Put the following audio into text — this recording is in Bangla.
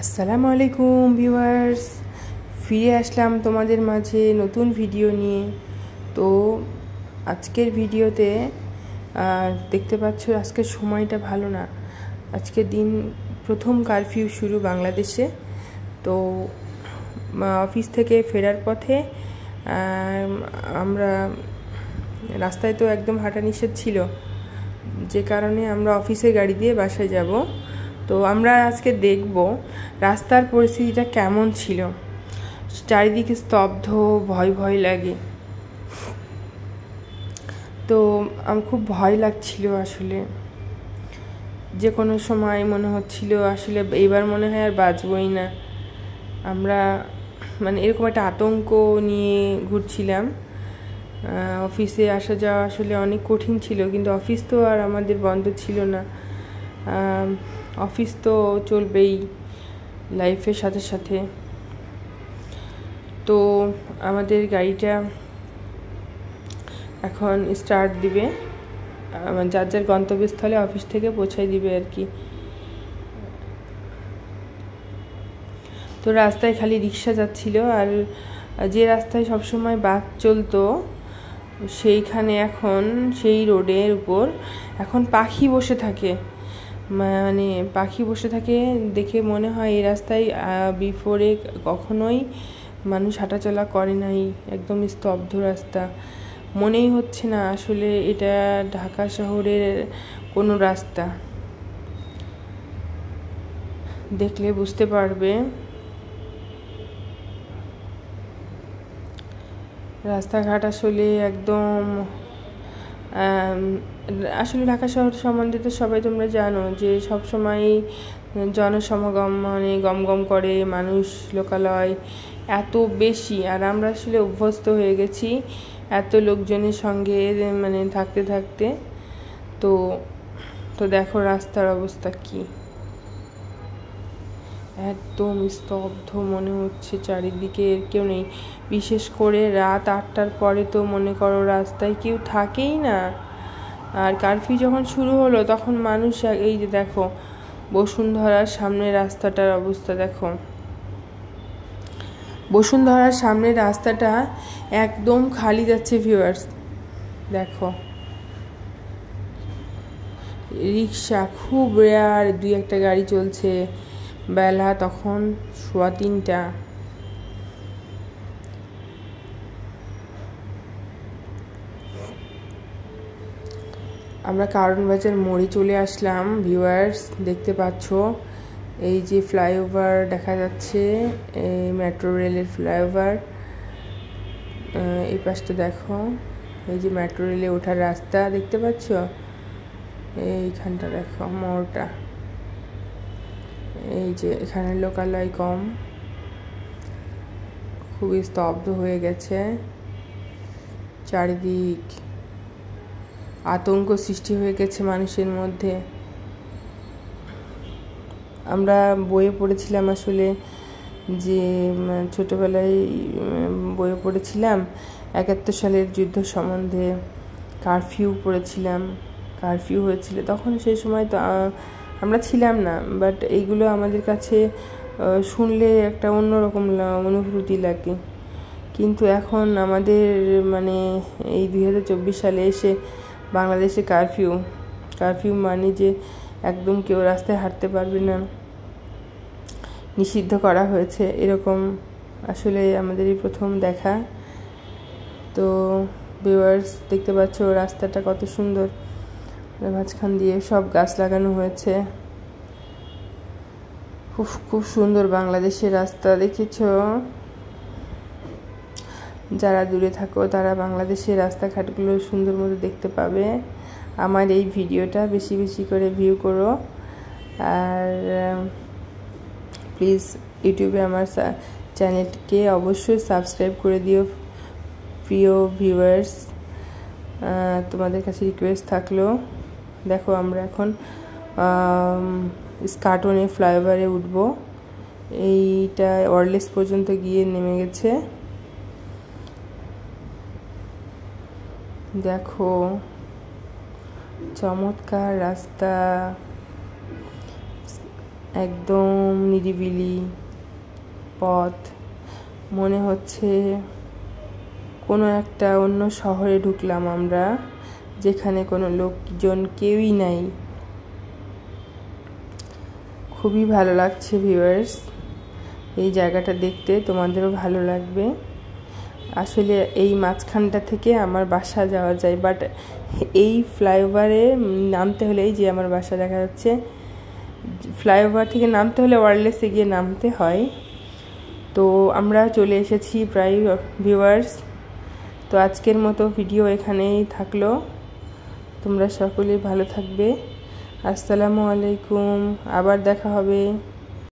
আসসালামু আলাইকুম ভিউয়ার্স, ফিরে আসলাম তোমাদের মাঝে নতুন ভিডিও নিয়ে। তো আজকের ভিডিওতে দেখতে পাচ্ছ আজকের সময়টা ভালো না। আজকের দিন প্রথম কারফিউ শুরু বাংলাদেশে। তো অফিস থেকে ফেরার পথে আমরা রাস্তায় তো একদম হাঁটা নিষেধ ছিল, যে কারণে আমরা অফিসের গাড়ি দিয়ে বাসায় যাব। তো আমরা আজকে দেখব রাস্তার পরিস্থিতিটা কেমন ছিল। চারিদিকে স্তব্ধ, ভয় ভয় লাগে। তো আমার খুব ভয় লাগছিল আসলে, যে কোনো সময় মনে হচ্ছিল আসলে এইবার মনে হয় আর বাঁচবই না। আমরা এরকম একটা আতঙ্ক নিয়ে ঘুরছিলাম। অফিসে আসা যাওয়া আসলে অনেক কঠিন ছিল, কিন্তু অফিস তো আর আমাদের বন্ধ ছিল না। অফিস তো চলবেই লাইফের সাথে সাথে। তো আমাদের গাড়িটা এখন স্টার্ট দিবে, যার যার গন্তব্যস্থলে অফিস থেকে পৌঁছায় দিবে আর কি। তো রাস্তায় খালি রিক্সা যাচ্ছিল, আর যে রাস্তায় সবসময় বাস চলতো সেইখানে এখন সেই রোডের উপর এখন পাখি বসে থাকে। পাখি বসে থাকে দেখে মনে হয় এই রাস্তায় বিফোরে কখনোই মানুষ হাঁটাচলা করে নাই। একদম স্তব্ধ রাস্তা, মনেই হচ্ছে না আসলে এটা ঢাকা শহরের কোনো রাস্তা। দেখলে বুঝতে পারবে রাস্তাঘাট আসলে একদম আসলে ঢাকা শহর সম্বন্ধে তো সবাই তোমরা জানো যে সবসময় জনসমাগম গমগম করে, মানুষ লোকালয় এত বেশি। আর আমরা আসলে অভ্যস্ত হয়ে গেছি এত লোকজনের সঙ্গে থাকতে থাকতে। তো তো দেখো রাস্তার অবস্থা কি, একদম স্তব্ধ মনে হচ্ছে, চারিদিকে কেউ নেই। বিশেষ করে রাত 8টার পরে তো মনে করো রাস্তায় কেউ থাকেই না। আর কারফিউ যখন শুরু হলো তখন মানুষ, এই যে দেখো বসুন্ধরার সামনে রাস্তাটার অবস্থা দেখো। বসুন্ধরার সামনে রাস্তাটা একদম খালি যাচ্ছে ভিউয়ার্স। দেখো রিক্সা খুব রেয়ার, 2-1টা গাড়ি চলছে। বেলা তখন 3:15। আমরা কারণ বাজার মোড়ে চলে আসলাম ভিউয়ার্স। দেখতে পাচ্ছ এই যে ফ্লাইওভার দেখা যাচ্ছে, এই মেট্রো রেলের ফ্লাইওভার। এই পাশটা দেখো, এই যে মেট্রো রেলে ওঠার রাস্তা দেখতে পাচ্ছ। এইখানটা দেখো মোড়টা, এই যে এখানে লোকালয় কম, খুবই স্তব্ধ হয়ে গেছে। চারিদিক আতঙ্ক সৃষ্টি হয়ে গেছে মানুষের মধ্যে। আমরা বইয়ে পড়েছিলাম আসলে, যে ছোটবেলায় বইয়ে পড়েছিলাম 71 সালের যুদ্ধ সম্বন্ধে। কারফিউ পড়েছিলাম, কারফিউ হয়েছিল তখন। সেই সময় তো আমরা ছিলাম না, বাট এইগুলো আমাদের কাছে শুনলে একটা অন্যরকম অনুভূতি লাগে। কিন্তু এখন আমাদের এই 2024 সালে এসে বাংলাদেশে কারফিউ যে একদম কেউ রাস্তায় হাঁটতে পারবে না, নিষিদ্ধ করা হয়েছে, এরকম আসলে আমাদের এই প্রথম দেখা। তো ভিউয়ার্স দেখতে পাচ্ছ রাস্তাটা কত সুন্দর, মাঝখান দিয়ে সব গাছ লাগানো হয়েছে। খুব সুন্দর বাংলাদেশের রাস্তা। দেখেছ, যারা দূরে থাকো তারা বাংলাদেশের রাস্তাঘাটগুলো সুন্দর মতো দেখতে পাবে। আমার এই ভিডিওটা বেশি বেশি করে ভিউ করো, আর প্লিজ ইউটিউবে আমার চ্যানেলকে অবশ্যই সাবস্ক্রাইব করে দিও প্রিয় ভিউয়ার্স। তোমাদের কাছে রিকোয়েস্ট থাকলো। দেখো আমরা এখন স্কাটনে ফ্লাইওভারে উঠবো। এইটা ওয়ারলেস পর্যন্ত গিয়ে নেমে গেছে। দেখো চমৎকার রাস্তা, একদম নিরিবিলি পথ, মনে হচ্ছে কোনো একটা অন্য শহরে ঢুকলাম আমরা, যেখানে কোনো লোকজন কেউই নাই। খুবই ভালো লাগছে ভিউয়ার্স, এই জায়গাটা দেখতে তোমাদেরও ভালো লাগবে। আসলে এই মাঝখানটা থেকে আমার বাসা যাওয়া যায়, বাট এই ফ্লাইওভারে নামতে হলে, এই যে আমার বাসা দেখা যাচ্ছে, ফ্লাইওভার থেকে নামতে হলে ওয়্যারলেসে গিয়ে নামতে হয়। তো আমরা চলে এসেছি প্রায় ভিউয়ার্স। তো আজকের মতো ভিডিও এখানেই থাকলো। তোমরা সকলেই ভালো থাকবে। আসসালামু আলাইকুম, আবার দেখা হবে।